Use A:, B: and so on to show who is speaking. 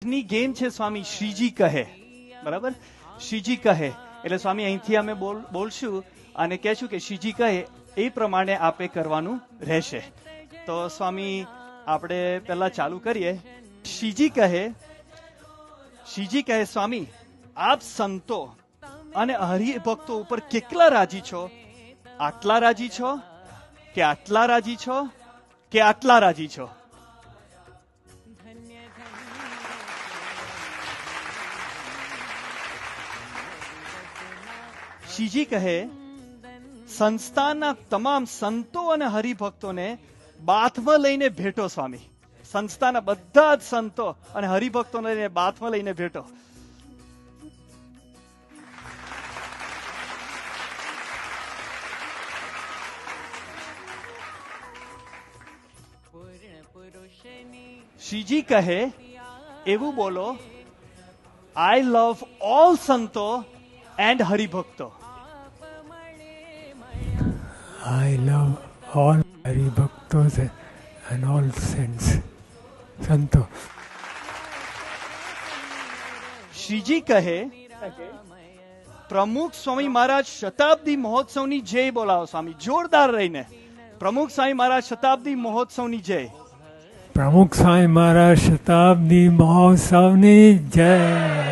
A: આજની ગેમ છે સ્વામી શ્રીજી કહે, બરાબર? શ્રીજી કહે એટલે સ્વામી અહીંથી અમે બોલશું અને કહેશું કે શ્રીજી કહે એ પ્રમાણે આપે કરવાનું રહેશે. તો સ્વામી આપણે પહેલા ચાલુ કરીએ. શ્રીજી કહે સ્વામી આપ સંતો અને હરિભક્તો ઉપર કેટલા રાજી છો? આટલા રાજી છો કે આટલા રાજી છો કે આટલા રાજી છો? શ્રીજી કહે સંસ્થાના તમામ સંતો અને હરિભક્તોને બાથમાં લઈને ભેટો સ્વામી. સંસ્થાના બધા જ સંતો અને હરિભક્તોને બાથમાં લઈને ભેટો. શ્રીજી કહે એવું બોલો, આઈ લવ ઓલ સંતો એન્ડ હરિભક્તો.
B: I love all Haribhaktos and all saints. Santo.
A: Shriji કહે પ્રમુખ સ્વામી મહારાજ શતાબ્દી મહોત્સવની જય બોલાવો સ્વામી, જોરદાર રહીને. પ્રમુખ સ્વામી મહારાજ શતાબ્દી મહોત્સવની જય.
B: પ્રમુખ સ્વામી મહારાજ શતાબ્દી મહોત્સવની જય.